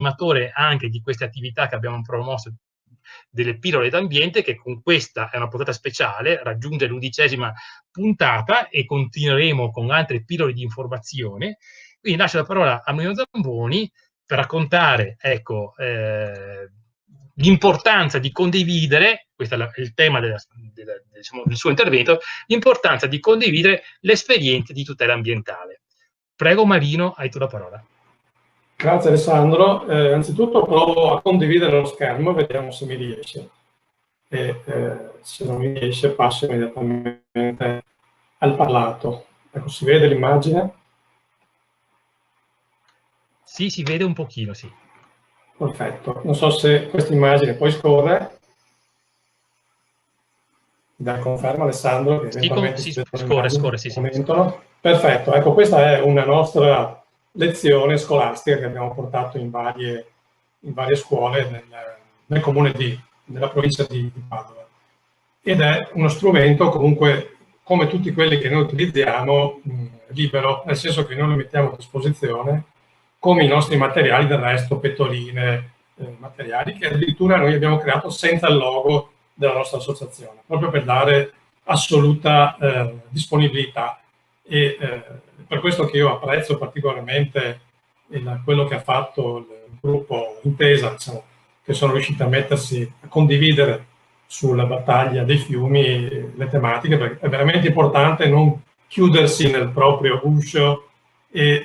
animatore anche di queste attività che abbiamo promosso, delle pillole d'ambiente, che con questa è una puntata speciale, raggiunge l'11ª puntata e continueremo con altre pillole di informazione. Quindi lascio la parola a Marino Zamboni per raccontare, ecco, l'importanza di condividere, questo è il tema diciamo, del suo intervento, l'importanza di condividere l'esperienza di tutela ambientale. Prego Marino, hai tu la parola. Grazie Alessandro. Anzitutto provo a condividere lo schermo, vediamo se mi riesce. E se non mi riesce passo immediatamente al parlato. Ecco, si vede l'immagine? Sì, si vede un pochino, sì. Perfetto. Non so se questa immagine poi scorre. Da conferma Alessandro che eventualmente Sì, si vedono scorre, immagini sì, che commentano. Perfetto, ecco, questa è una nostra lezione scolastica che abbiamo portato in varie scuole nel comune nella provincia di Padova. Ed è uno strumento comunque, come tutti quelli che noi utilizziamo, libero, nel senso che noi lo mettiamo a disposizione come i nostri materiali del resto, pettoline, materiali che addirittura noi abbiamo creato senza il logo della nostra associazione, proprio per dare assoluta disponibilità. E per questo che io apprezzo particolarmente quello che ha fatto il gruppo Intesa, diciamo, che sono riusciti a mettersi a condividere sulla battaglia dei fiumi le tematiche, perché è veramente importante non chiudersi nel proprio uscio e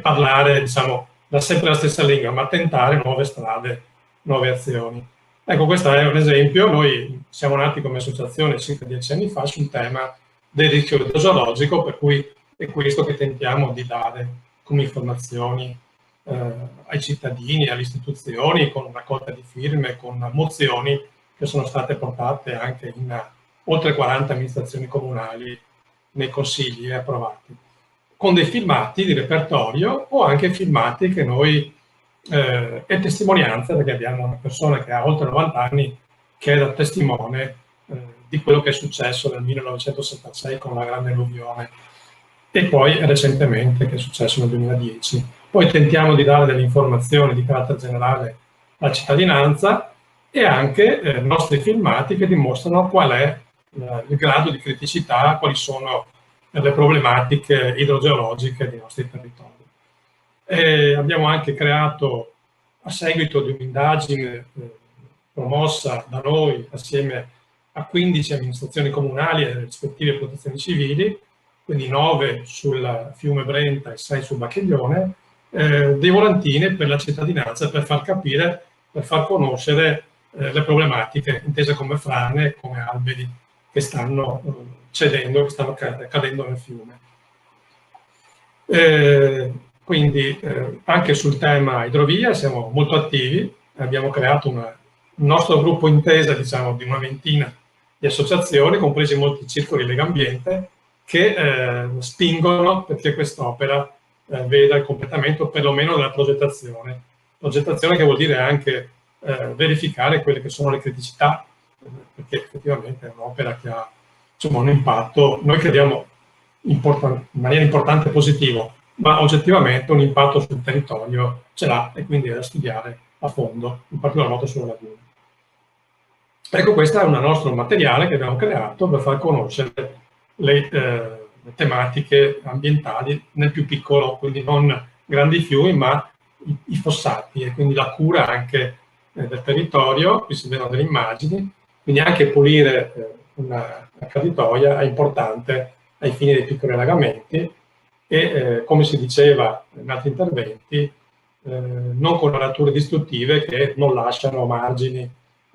parlare, diciamo, da sempre la stessa lingua, ma tentare nuove strade, nuove azioni. Ecco, questo è un esempio. Noi siamo nati come associazione circa 10 anni fa sul tema del rischio idrogeologico, per cui è questo che tentiamo di dare come informazioni ai cittadini, alle istituzioni, con raccolta di firme, con mozioni che sono state portate anche in oltre 40 amministrazioni comunali nei consigli e approvati, con dei filmati di repertorio o anche filmati che noi e testimonianza, perché abbiamo una persona che ha oltre 90 anni che è da testimone di quello che è successo nel 1976 con la grande alluvione e poi recentemente che è successo nel 2010. Poi tentiamo di dare delle informazioni di carattere generale alla cittadinanza e anche nostri filmati che dimostrano qual è il grado di criticità, quali sono le problematiche idrogeologiche dei nostri territori. Abbiamo anche creato, a seguito di un'indagine promossa da noi assieme a 15 amministrazioni comunali e le rispettive protezioni civili, quindi 9 sul fiume Brenta e 6 sul Bacchiglione, dei volantini per la cittadinanza per far capire, per far conoscere le problematiche intese come frane, come alberi che stanno cedendo, che stanno cadendo nel fiume. Quindi anche sul tema idrovia siamo molto attivi, abbiamo creato un nostro gruppo Intesa, diciamo, di una ventina di associazioni, compresi molti circoli Legambiente, che spingono perché quest'opera veda il completamento perlomeno della progettazione che vuol dire anche verificare quelle che sono le criticità, perché effettivamente è un'opera che ha, insomma, un impatto, noi crediamo in maniera importante positivo, ma oggettivamente un impatto sul territorio ce l'ha e quindi è da studiare a fondo, in particolar modo sulla laguna. Ecco, questo è un nostro materiale che abbiamo creato per far conoscere le tematiche ambientali nel più piccolo, quindi non grandi fiumi, ma i fossati e quindi la cura anche del territorio. Qui si vedono delle immagini, quindi anche pulire una caditoia è importante ai fini dei piccoli allagamenti e come si diceva in altri interventi, non con nature distruttive che non lasciano margini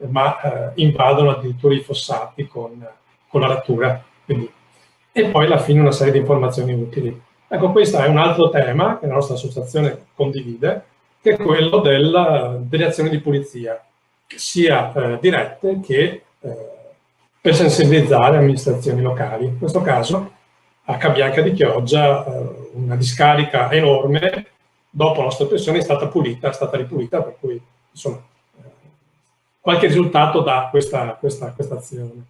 ma invadono addirittura i fossati con la rattura. Quindi, e poi alla fine una serie di informazioni utili. Ecco, questo è un altro tema che la nostra associazione condivide, che è quello delle azioni di pulizia, sia dirette che per sensibilizzare amministrazioni locali. In questo caso, a Cabianca di Chioggia, una discarica enorme, dopo la nostra pressione è stata pulita, è stata ripulita, per cui insomma qualche risultato dà questa azione.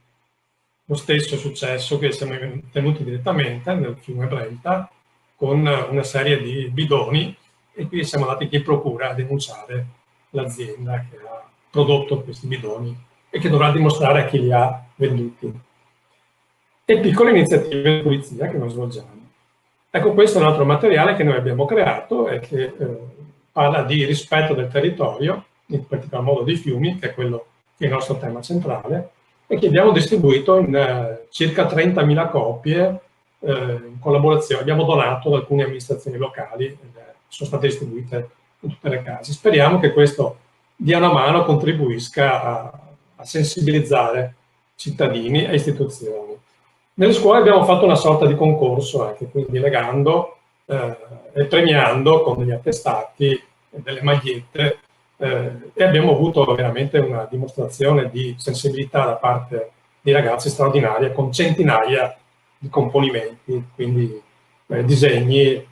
Lo stesso è successo che siamo tenuti direttamente nel fiume Brenta con una serie di bidoni e qui siamo andati in procura a denunciare l'azienda che ha prodotto questi bidoni e che dovrà dimostrare a chi li ha venduti. E piccole iniziative di pulizia che noi svolgiamo. Ecco, questo è un altro materiale che noi abbiamo creato e che parla di rispetto del territorio, in particolar modo dei fiumi, che è quello che è il nostro tema centrale, e che abbiamo distribuito in circa 30.000 copie in collaborazione. Abbiamo donato ad alcune amministrazioni locali, sono state distribuite in tutte le case. Speriamo che questo dia una mano, contribuisca a sensibilizzare cittadini e istituzioni. Nelle scuole abbiamo fatto una sorta di concorso, anche quindi legando e premiando con degli attestati, delle magliette, e abbiamo avuto veramente una dimostrazione di sensibilità da parte di ragazzi straordinaria, con centinaia di componimenti, quindi disegni,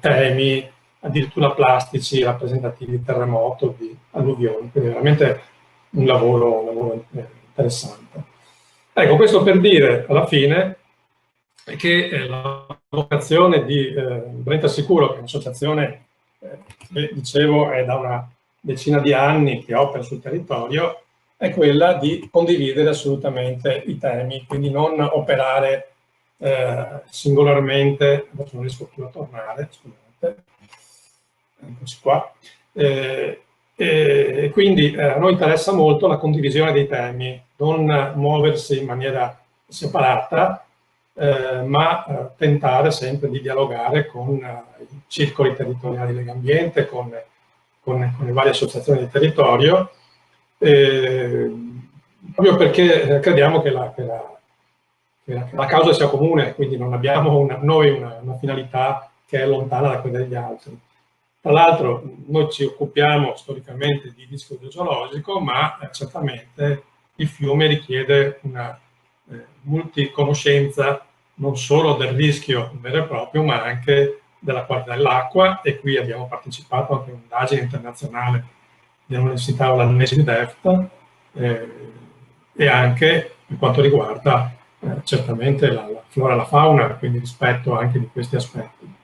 temi, addirittura plastici rappresentativi di terremoto, di alluvioni, quindi veramente un lavoro interessante. Ecco, questo per dire alla fine che la vocazione di Brenta Sicuro, che è un'associazione che dicevo è da una decina di anni che opera sul territorio, è quella di condividere assolutamente i temi, quindi non operare singolarmente. Adesso non riesco più a tornare, scusate, eccoci qua. E quindi a noi interessa molto la condivisione dei temi, non muoversi in maniera separata, ma tentare sempre di dialogare con i circoli territoriali di Legambiente, con le varie associazioni di territorio, proprio perché crediamo che la causa sia comune, quindi non abbiamo noi una finalità che è lontana da quella degli altri. Tra l'altro noi ci occupiamo storicamente di rischio idrogeologico, ma certamente il fiume richiede una multiconoscenza non solo del rischio vero e proprio, ma anche della qualità dell'acqua, e qui abbiamo partecipato anche a un'indagine internazionale dell'Università olandese di Delft, e anche per quanto riguarda certamente la flora e la fauna, quindi rispetto anche di questi aspetti.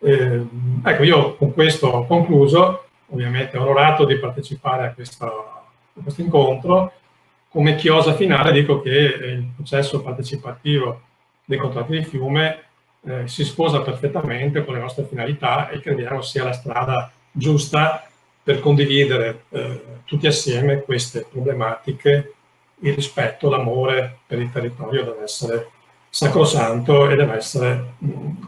Ecco, io con questo ho concluso, ovviamente onorato di partecipare a questo incontro. Come chiosa finale dico che il processo partecipativo dei contratti di fiume si sposa perfettamente con le nostre finalità e crediamo sia la strada giusta per condividere tutti assieme queste problematiche. Il rispetto, l'amore per il territorio deve essere sacrosanto e deve essere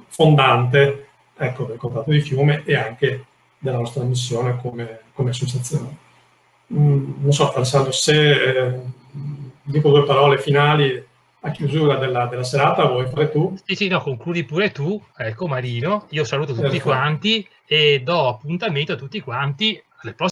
fondante, ecco, del contratto di fiume e anche della nostra missione come associazione. Non so, Alessandro, se dico due parole finali a chiusura della serata, vuoi fare tu? Sì, no, concludi pure tu, ecco Marino, io saluto tutti quanti e do appuntamento a tutti quanti alle prossime.